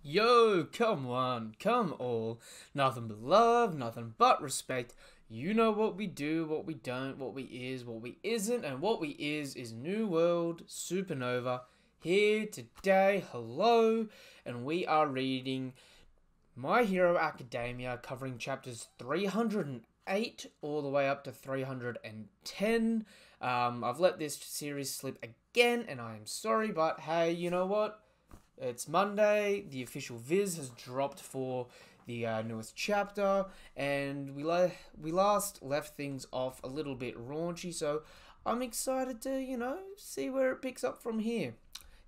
Yo, come on, come all. Nothing but love, nothing but respect. You know what we do, what we don't, what we is, what we isn't, and what we is New World Supernova. Here today, hello, and we are reading My Hero Academia, covering chapters 308 all the way up to 310. I've let this series slip again, and I am sorry, but hey, you know what? It's Monday, the official viz has dropped for the newest chapter, and we last left things off a little bit raunchy, so I'm excited to, see where it picks up from here.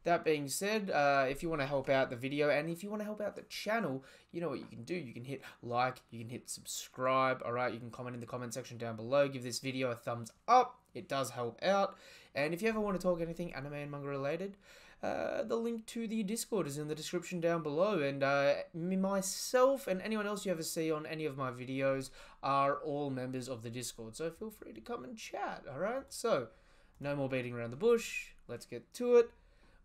That being said, if you want to help out the video, and if you want to help out the channel, you know what you can do. You can hit like, you can hit subscribe, alright? You can comment in the comment section down below, give this video a thumbs up, it does help out. And if you ever want to talk anything anime and manga related, the link to the Discord is in the description down below, and myself and anyone else you ever see on any of my videos are all members of the Discord, so feel free to come and chat, alright? So, no more beating around the bush, let's get to it.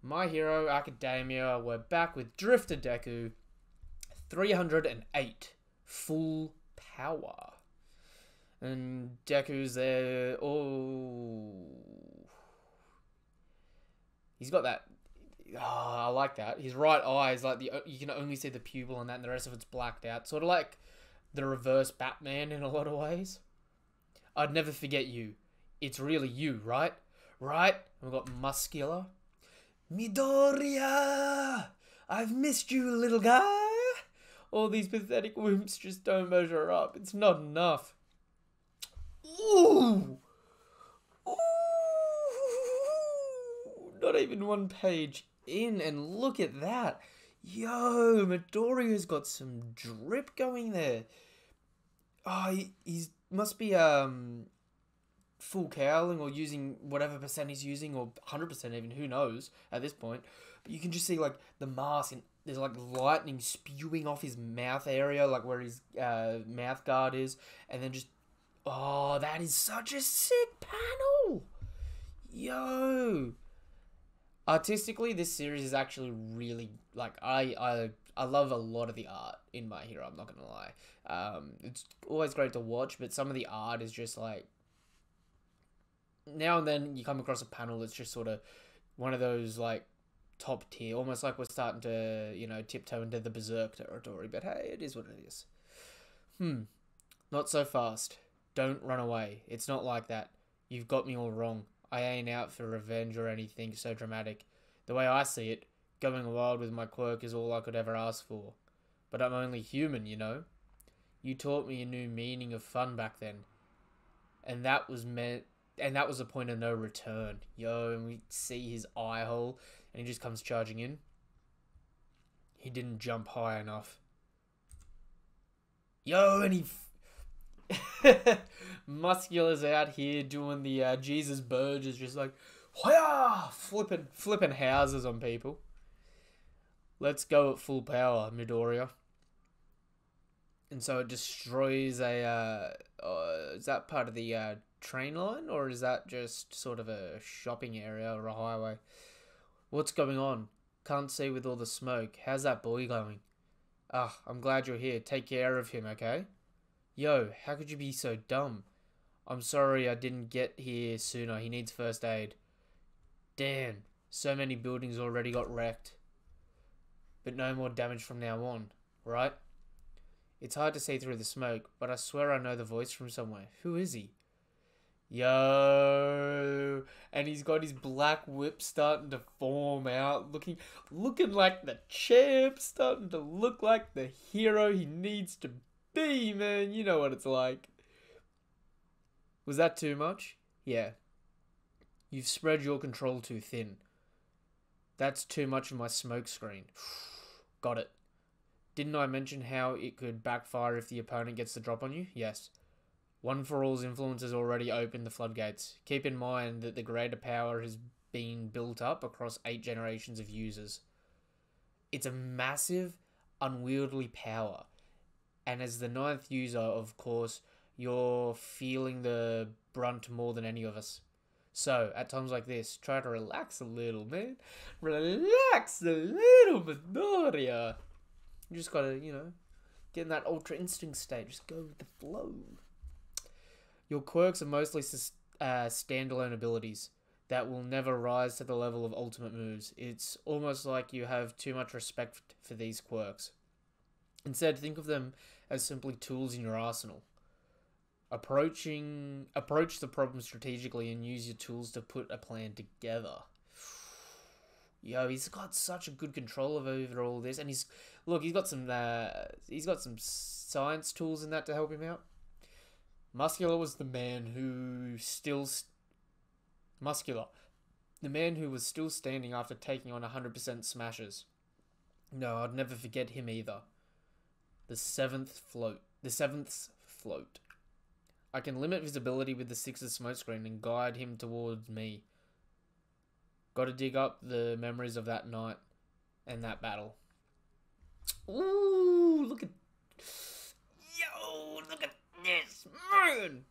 My Hero Academia, we're back with Drifter Deku, 308, Full Power. And Deku's there, he's got that. I like that. His right eye is like you can only see the pupil on that, and the rest of it's blacked out. Sort of like the reverse Batman in a lot of ways. I'd never forget you. It's really you, right? Right? And we've got Muscular. Midoriya! I've missed you, little guy! All these pathetic wimps just don't measure up. It's not enough. Ooh! Ooh! Not even one page in, and look at that. Yo, Midoriya's got some drip going there. Oh, he's must be full cowling or using whatever percent he's using, or 100% even, who knows at this point. But you can just see like the mask, and there's like lightning spewing off his mouth area, like where his mouth guard is, and then just, oh, that is such a sick panel. Yo, artistically, this series is actually really, like, I love a lot of the art in My Hero, I'm not gonna lie. It's always great to watch, but some of the art is just like, now and then you come across a panel that's just sort of one of those like top tier, almost like we're starting to, tiptoe into the Berserk territory, but hey, it is what it is. Not so fast. Don't run away. It's not like that. You've got me all wrong. I ain't out for revenge or anything so dramatic. The way I see it, going wild with my quirk is all I could ever ask for. But I'm only human, you know? You taught me a new meaning of fun back then. And that was the point of no return. Yo, and we see his eye hole, and he just comes charging in. He didn't jump high enough. Yo, and he... Muscular's out here doing the Jesus Burgess, just like, Hoya! Flipping houses on people. Let's go at full power, Midoriya. And so it destroys a... is that part of the train line, or is that just sort of a shopping area or a highway? What's going on? Can't see with all the smoke. How's that boy going? I'm glad you're here. Take care of him, okay? Yo, how could you be so dumb? I'm sorry I didn't get here sooner. He needs first aid. Damn, so many buildings already got wrecked. But no more damage from now on, right? It's hard to see through the smoke, but I swear I know the voice from somewhere. Who is he? Yo, and he's got his black whip starting to form out, looking like the champ, starting to look like the hero he needs to be, man. You know what it's like. Was that too much? Yeah. You've spread your control too thin. That's too much of my smoke screen. Got it. Didn't I mention how it could backfire if the opponent gets the drop on you? Yes. One for All's influence has already opened the floodgates. Keep in mind that the greater power has been built up across 8 generations of users. It's a massive, unwieldy power. And as the 9th user, of course, you're feeling the brunt more than any of us. So, at times like this, try to relax a little, man. Relax a little, Midoriya. You just gotta, you know, get in that Ultra Instinct state. Just go with the flow. Your quirks are mostly standalone abilities that will never rise to the level of ultimate moves. It's almost like you have too much respect for these quirks. Instead, think of them as simply tools in your arsenal. Approach the problem strategically and use your tools to put a plan together. Yo, he's got such a good control over all this, and he's got some science tools in that to help him out. Muscular was the man who was still standing after taking on 100% smashes. No, I'd never forget him either. The seventh's float. I can limit visibility with the 6's smokescreen and guide him towards me. Gotta dig up the memories of that night and that battle. Ooh, look at this, man!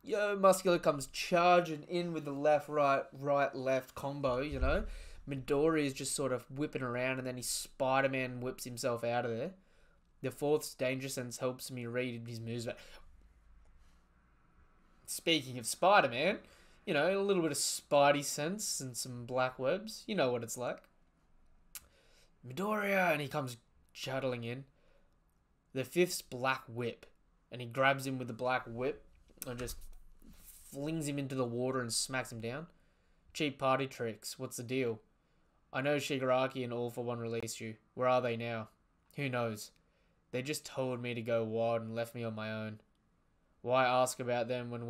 Yo, Muscular comes charging in with the left, right, left combo, you know? Midori is just sort of whipping around and then he Spider-Man whips himself out of there. The 4th's danger sense helps me read his moves. Speaking of Spider-Man, you know, a little bit of Spidey sense and some black webs. You know what it's like. Midoriya! And he comes chuddling in. The 5th's black whip. And he grabs him with the black whip and just flings him into the water and smacks him down. Cheap party tricks. What's the deal? I know Shigaraki and All for One released you. Where are they now? Who knows? They just told me to go wild and left me on my own. Why ask about them when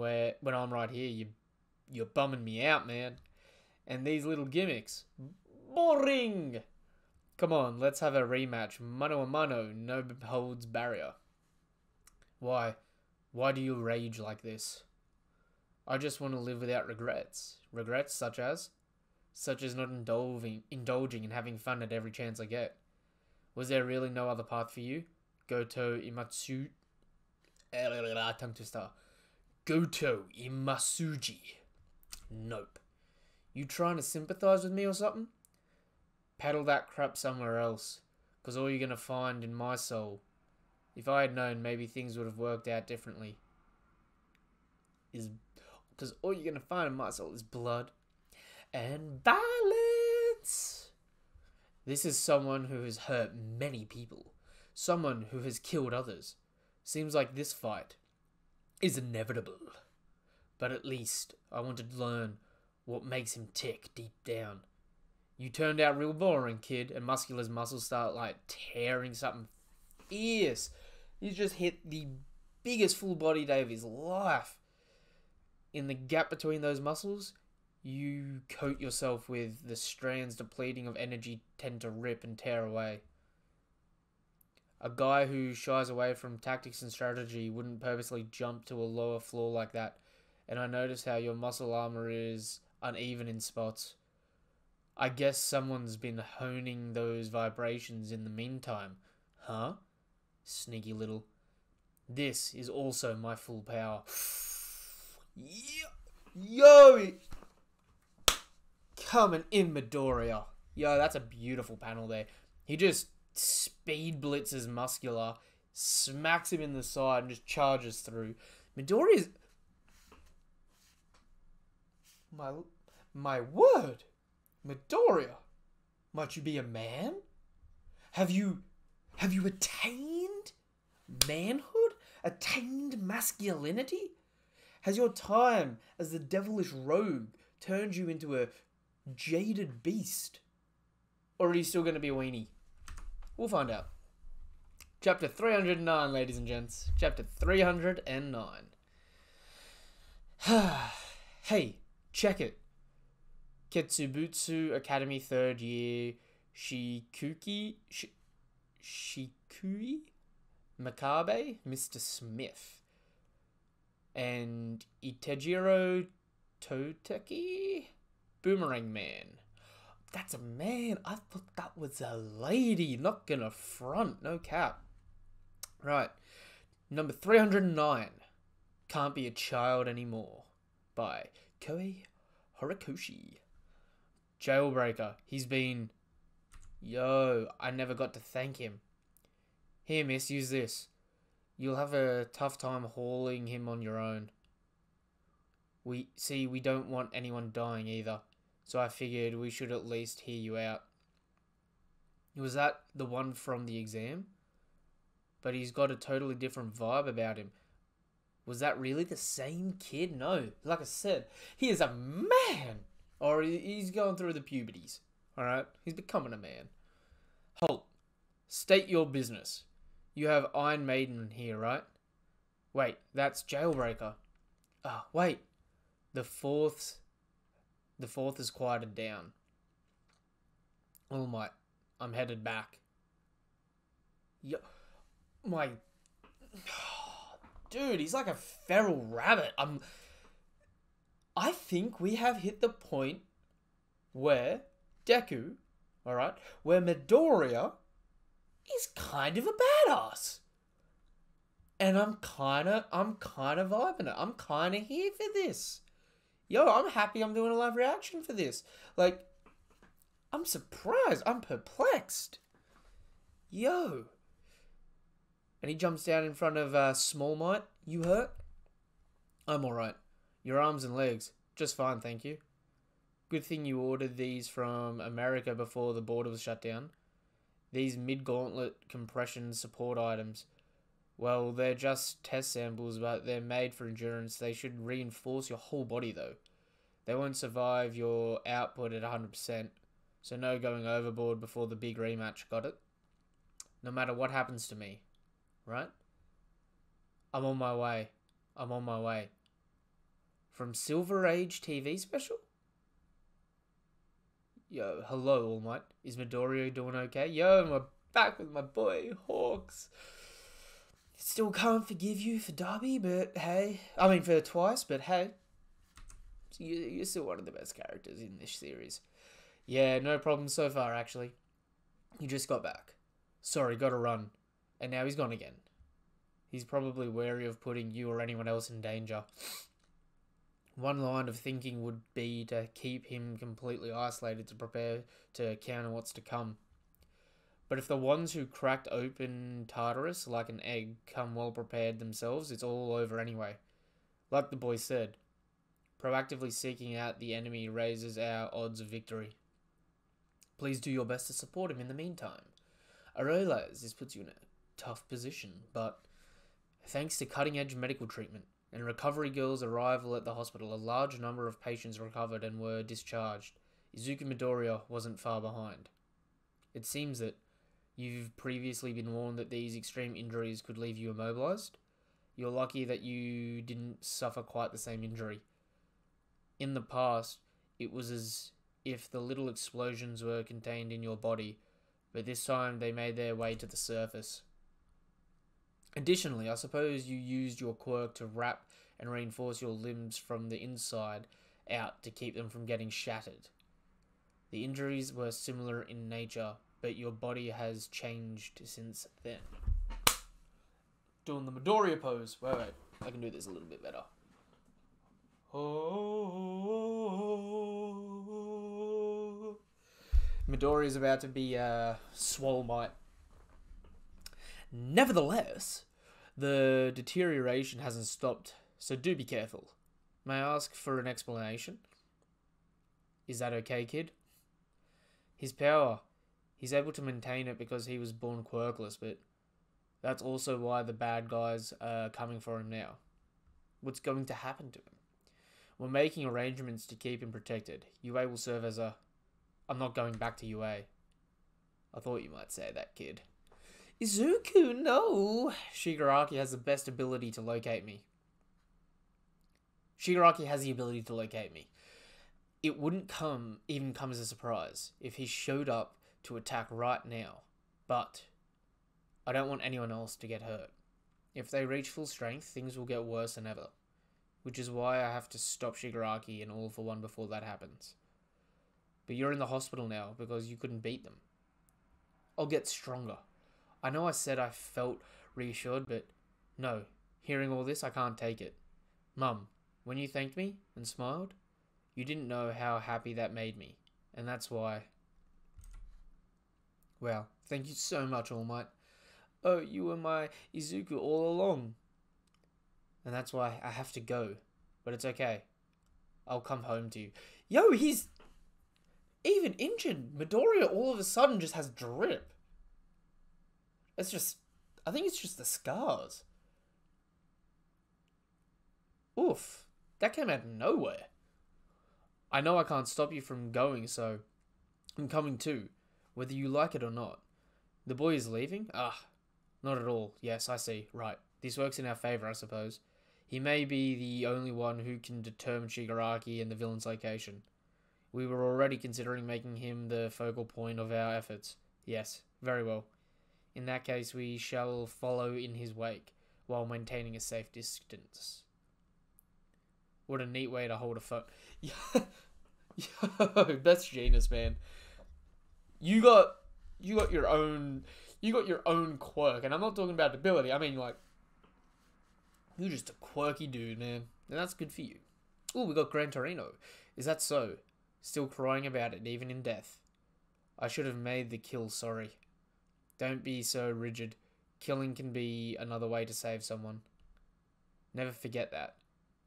I'm right here? You're bumming me out, man. And these little gimmicks. Boring! Come on, let's have a rematch. Mano a mano, no holds barrier. Why? Why do you rage like this? I just want to live without regrets. Regrets such as not indulging and having fun at every chance I get. Was there really no other path for you? Goto Imatsu... tongue twister. Goto Imasuji. Nope. You trying to sympathize with me or something? Paddle that crap somewhere else. Because all you're going to find in my soul, if I had known, maybe things would have worked out differently. Because all you're going to find in my soul is blood and violence. This is someone who has hurt many people. Someone who has killed others. Seems like this fight is inevitable. But at least I want to learn what makes him tick deep down. You turned out real boring, kid, and Muscular's muscles start like tearing something fierce. He's just hit the biggest full body day of his life. In the gap between those muscles, you coat yourself with the strands depleting of energy tend to rip and tear away. A guy who shies away from tactics and strategy wouldn't purposely jump to a lower floor like that, and I notice how your muscle armor is uneven in spots. I guess someone's been honing those vibrations in the meantime. Huh? Sneaky little. This is also my full power. Yo! Coming in, Midoriya. Yo, that's a beautiful panel there. He just speed blitzes Muscular, smacks him in the side, and just charges through. Midoriya's... My word! Midoriya! Might you be a man? Have you attained manhood? Attained masculinity? Has your time as the devilish rogue turned you into a jaded beast? Or are you still going to be a weenie? We'll find out. Chapter 309, ladies and gents. Chapter 309. Hey, check it. Ketsubutsu Academy 3rd year Shikui Makabe, Mr. Smith, and Itejiro Toteki, Boomerang Man. That's a man. I thought that was a lady. Not gonna front. No cap. Right. Number 309. Can't Be a Child Anymore. By Koei Horikoshi. Jailbreaker. He's been... Yo, I never got to thank him. Here, miss, use this. You'll have a tough time hauling him on your own. We don't want anyone dying either, so I figured we should at least hear you out. Was that the one from the exam? But he's got a totally different vibe about him. Was that really the same kid? No, like I said, he is a man! Or he's going through the puberties, alright? He's becoming a man. Halt. State your business. You have Iron Maiden here, right? Wait, that's Jailbreaker. Wait. The fourth is quieted down. All Might, I'm headed back. Dude, he's like a feral rabbit. I think we have hit the point where Deku, alright, where Midoriya is kind of a badass. And I'm kinda vibing it. I'm kinda here for this. Yo, I'm happy I'm doing a live reaction for this. Like, I'm surprised. I'm perplexed. Yo. And he jumps down in front of Small Might. You hurt? I'm alright. Your arms and legs. Just fine, thank you. Good thing you ordered these from America before the border was shut down. These mid-gauntlet compression support items. Well, they're just test samples, but they're made for endurance. They should reinforce your whole body, though. They won't survive your output at 100%, so no going overboard before the big rematch, got it? No matter what happens to me, right? I'm on my way. I'm on my way. From Silver Age TV special? Yo, hello, All Might. Is Midoriya doing okay? Yo, I'm back with my boy, Hawks. Still can't forgive you for Derby, but hey. I mean, for twice, but hey. You're still one of the best characters in this series. Yeah, no problem so far, actually. You just got back. Sorry, gotta run. And now he's gone again. He's probably wary of putting you or anyone else in danger. One line of thinking would be to keep him completely isolated to prepare to counter what's to come. But if the ones who cracked open Tartarus like an egg come well prepared themselves, it's all over anyway. Like the boy said, proactively seeking out the enemy raises our odds of victory. Please do your best to support him in the meantime. I realize this puts you in a tough position, but thanks to cutting-edge medical treatment and Recovery Girl's arrival at the hospital, a large number of patients recovered and were discharged. Izuku Midoriya wasn't far behind. It seems that you've previously been warned that these extreme injuries could leave you immobilized. You're lucky that you didn't suffer quite the same injury. In the past, it was as if the little explosions were contained in your body, but this time they made their way to the surface. Additionally, I suppose you used your quirk to wrap and reinforce your limbs from the inside out to keep them from getting shattered. The injuries were similar in nature, but your body has changed since then. Doing the Midoriya pose. Wait, I can do this a little bit better. Oh. Midoriya's about to be Swole Might. Nevertheless, the deterioration hasn't stopped, so do be careful. May I ask for an explanation? Is that okay, kid? His power. He's able to maintain it because he was born quirkless, but that's also why the bad guys are coming for him now. What's going to happen to him? We're making arrangements to keep him protected. UA will serve as a... I'm not going back to UA. I thought you might say that, kid. Izuku, no! Shigaraki has the best ability to locate me. Shigaraki has the ability to locate me. It wouldn't even come as a surprise if he showed up to attack right now. But I don't want anyone else to get hurt. If they reach full strength, things will get worse than ever. Which is why I have to stop Shigaraki and All for One before that happens. But you're in the hospital now because you couldn't beat them. I'll get stronger. I know I said I felt reassured, but no. Hearing all this, I can't take it. Mum, when you thanked me and smiled, you didn't know how happy that made me. And that's why... Well, thank you so much, All Might. Oh, you were my Izuku all along. And that's why I have to go. But it's okay. I'll come home to you. Yo, he's even injured. Midoriya all of a sudden just has drip. It's just... I think it's just the scars. Oof. That came out of nowhere. I know I can't stop you from going, so... I'm coming too. Whether you like it or not. The boy is leaving? Ah, not at all. Yes, I see. Right. This works in our favour, I suppose. He may be the only one who can determine Shigaraki and the villain's location. We were already considering making him the focal point of our efforts. Yes, very well. In that case, we shall follow in his wake, while maintaining a safe distance. What a neat way to hold a phone. Yo, that's genius, man. You got your own quirk, and I'm not talking about ability. I mean, like, you're just a quirky dude, man, and that's good for you. Oh, we got Gran Torino. Is that so? Still crying about it, even in death. I should have made the kill, sorry. Don't be so rigid. Killing can be another way to save someone. Never forget that.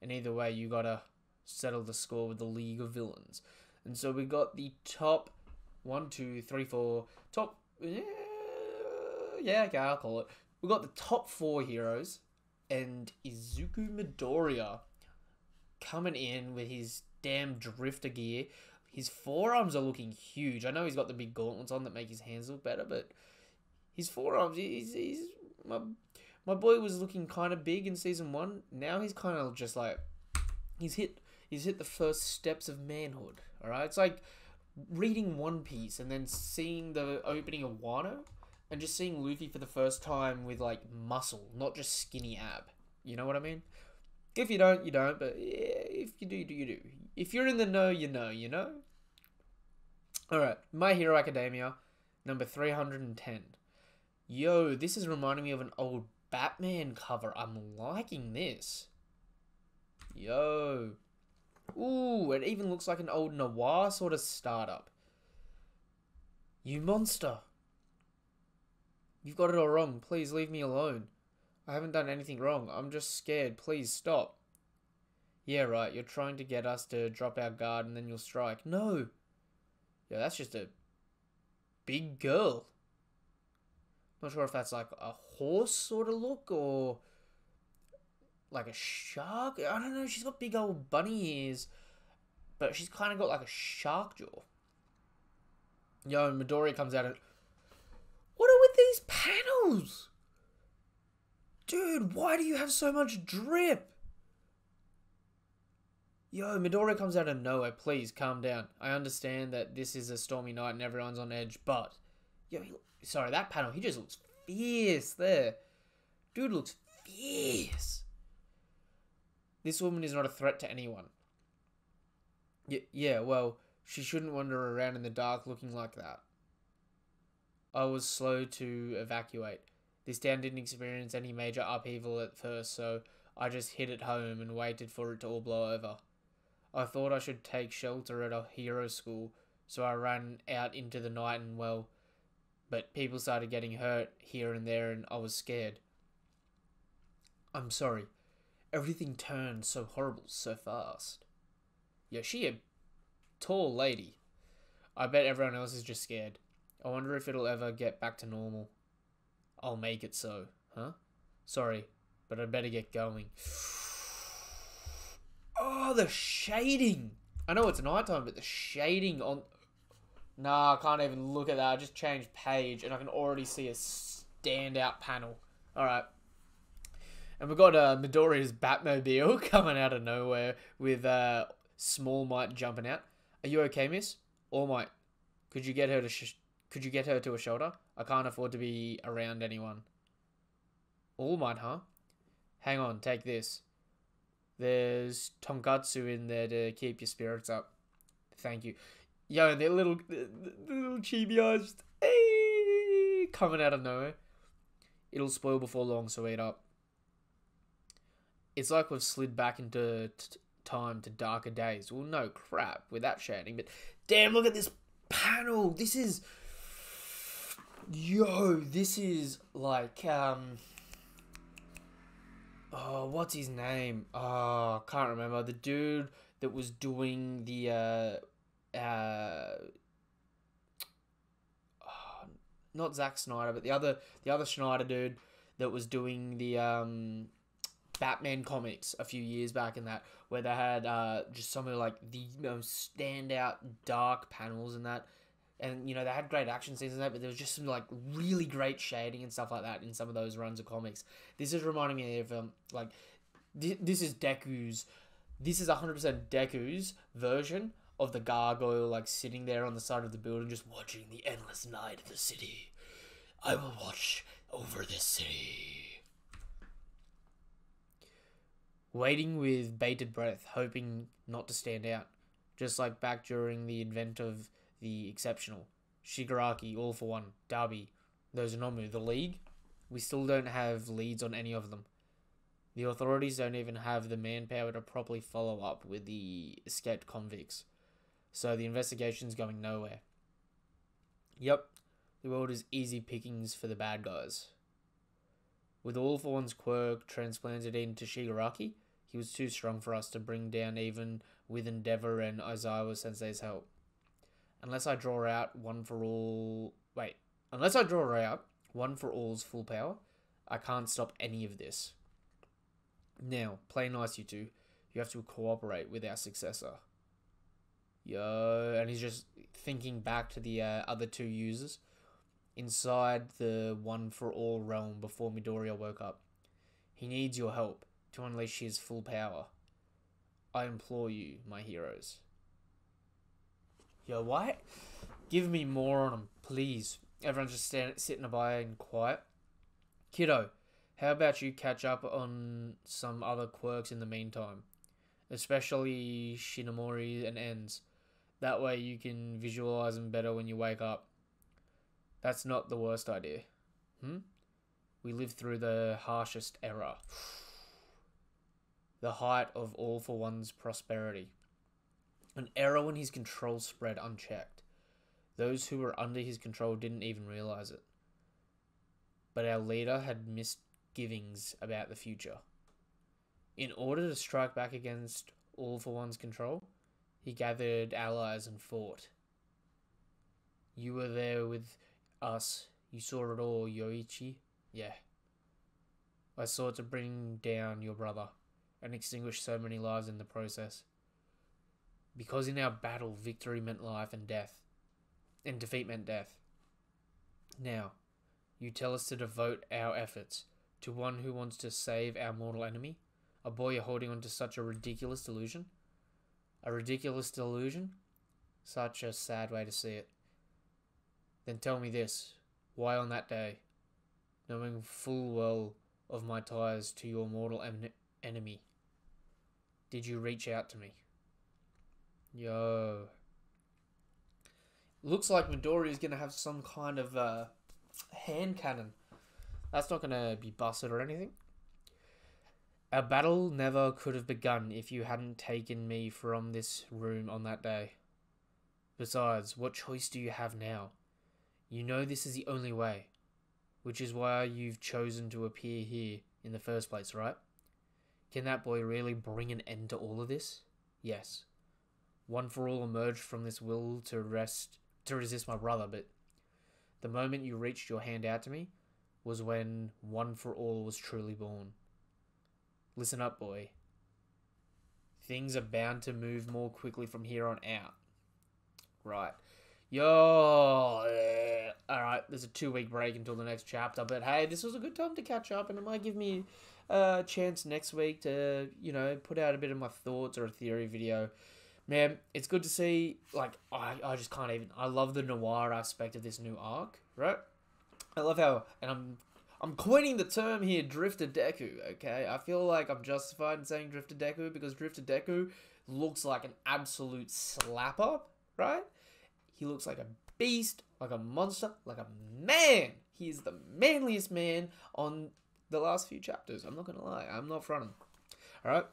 And either way, you gotta settle the score with the League of Villains. And so we got the top 1, 2, 3, 4, top... Yeah, okay, I'll call it. We got the top 4 heroes. And Izuku Midoriya coming in with his damn drifter gear. His forearms are looking huge. I know he's got the big gauntlets on that make his hands look better, but his forearms, my boy was looking kind of big in season 1. Now he's kind of just like, he's hit the first steps of manhood. All right, it's like reading One Piece and then seeing the opening of Wano. And just seeing Luffy for the first time with, like, muscle, not just skinny ab. You know what I mean? If you don't, you don't. But yeah, if you do, you do. If you're in the know, you know, you know? Alright, My Hero Academia, number 310. Yo, this is reminding me of an old Batman cover. I'm liking this. Yo. Ooh, it even looks like an old noir sort of startup. You monster. You've got it all wrong. Please leave me alone. I haven't done anything wrong. I'm just scared. Please stop. Yeah, right. You're trying to get us to drop our guard and then you'll strike. No. Yeah, that's just a big girl. Not sure if that's like a horse sort of look or like a shark. I don't know. She's got big old bunny ears, but she's kind of got like a shark jaw. Yo, and Midori comes out and... What are with these panels? Dude, why do you have so much drip? Yo, Midori comes out of nowhere. Please, calm down. I understand that this is a stormy night and everyone's on edge, but... Yo, sorry, that panel, he just looks fierce there. Dude looks fierce. This woman is not a threat to anyone. Yeah, well, she shouldn't wander around in the dark looking like that. I was slow to evacuate. This town didn't experience any major upheaval at first, so I just hid at home and waited for it to all blow over. I thought I should take shelter at a hero school, so I ran out into the night and well, but people started getting hurt here and there and I was scared. I'm sorry. Everything turned so horrible so fast. Yeah, she a tall lady. I bet everyone else is just scared. I wonder if it'll ever get back to normal. I'll make it so, huh? Sorry, but I'd better get going. Oh, the shading! I know it's nighttime, but the shading on... Nah, I can't even look at that. I just changed page, and I can already see a standout panel. Alright. And we've got Midoriya's Batmobile coming out of nowhere with Small Might jumping out. Are you okay, miss? All Might, could you get her to a shelter? I can't afford to be around anyone. All Might, huh? Hang on, take this. There's tonkatsu in there to keep your spirits up. Thank you. Yo, and their little chibi eyes just, hey, coming out of nowhere. It'll spoil before long, so eat up. It's like we've slid back into time to darker days. Well, no crap with that shading, but damn, look at this panel. This is Yo, this is like, oh, what's his name? Oh, can't remember. The dude that was doing the, not Zack Snyder, but the other Snyder dude that was doing the, Batman comics a few years back in that, where they had, just some of, like, the most standout dark panels in that. And, you know, they had great action scenes in that, but there was just some, like, really great shading and stuff like that in some of those runs of comics. This is reminding me of, like, this is 100% Deku's version of the gargoyle, like, sitting there on the side of the building just watching the endless night of the city. I will watch over this city. Waiting with bated breath, hoping not to stand out. Just like back during the advent of the exceptional, Shigaraki, All For One, Darby, those Nomu, the League. We still don't have leads on any of them. The authorities don't even have the manpower to properly follow up with the escaped convicts. So the investigation's going nowhere. Yep, the world is easy pickings for the bad guys. With All For One's quirk transplanted into Shigaraki, he was too strong for us to bring down even with Endeavor and Aizawa Sensei's help. Unless I draw out One For All's full power, I can't stop any of this. Now, play nice, you two. You have to cooperate with our successor. Yo, and he's just thinking back to the other two users inside the One For All realm before Midoriya woke up. He needs your help to unleash his full power. I implore you, my heroes. Yo, what? Give me more on him, please. Everyone's just sitting by and quiet. Kiddo, how about you catch up on some other quirks in the meantime? Especially Shinomori and Ends. That way you can visualize them better when you wake up. That's not the worst idea. We lived through the harshest era. The height of All For One's prosperity. An era when his control spread unchecked. Those who were under his control didn't even realize it. But our leader had misgivings about the future. In order to strike back against All For One's control, he gathered allies and fought. You were there with us. You saw it all, Yoichi. Yeah. I sought to bring down your brother and extinguish so many lives in the process. Because in our battle, victory meant life and death. And defeat meant death. Now, you tell us to devote our efforts to one who wants to save our mortal enemy? A boy holding on to such a ridiculous delusion? A ridiculous delusion? Such a sad way to see it. Then tell me this. Why on that day, knowing full well of my ties to your mortal enemy, did you reach out to me? Yo. Looks like Midori is going to have some kind of hand cannon. That's not going to be busted or anything. Our battle never could have begun if you hadn't taken me from this room on that day. Besides, what choice do you have now? You know this is the only way, which is why you've chosen to appear here in the first place, right? Can that boy really bring an end to all of this? Yes. One For All emerged from this will to resist my brother, but the moment you reached your hand out to me was when One For All was truly born. Listen up, boy. Things are bound to move more quickly from here on out. Right. Yo. Alright, there's a 2-week break until the next chapter, but hey, this was a good time to catch up, and it might give me a chance next week to, you know, put out a bit of my thoughts or a theory video. Man, it's good to see, like, I just can't even, I love the noir aspect of this new arc, right? I love how, and I'm coining the term here, Drifter Deku, okay? I feel like I'm justified in saying Drifter Deku because Drifter Deku looks like an absolute slapper, right? He looks like a beast, like a monster, like a man. He is the manliest man on the last few chapters. I'm not going to lie. I'm not fronting. All right?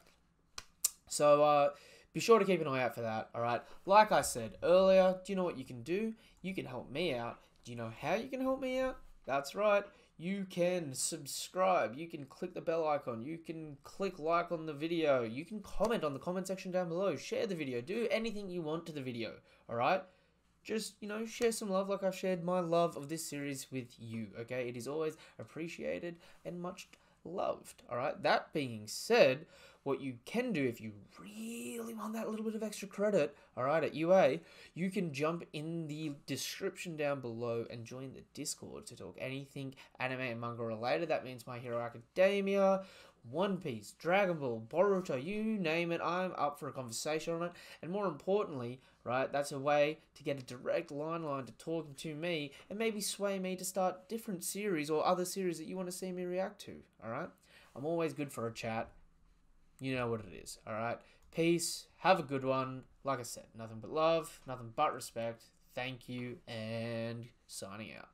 So, be sure to keep an eye out for that, all right? Like I said earlier, do you know what you can do? You can help me out. Do you know how you can help me out? That's right. You can subscribe. You can click the bell icon. You can click like on the video. You can comment on the comment section down below. Share the video. Do anything you want to the video. Alright? Just, share some love like I've shared my love of this series with you. Okay? It is always appreciated and much loved. Alright? That being said, what you can do if you really want that little bit of extra credit, alright, at UA, you can jump in the description down below and join the Discord to talk anything anime and manga related. That means My Hero Academia, One Piece, Dragon Ball, Boruto, you name it, I'm up for a conversation on it. And more importantly, right, that's a way to get a direct line to talking to me and maybe sway me to start different series or other series that you want to see me react to, alright? I'm always good for a chat. You know what it is, alright? Peace, have a good one. Like I said, nothing but love, nothing but respect. Thank you, and signing out.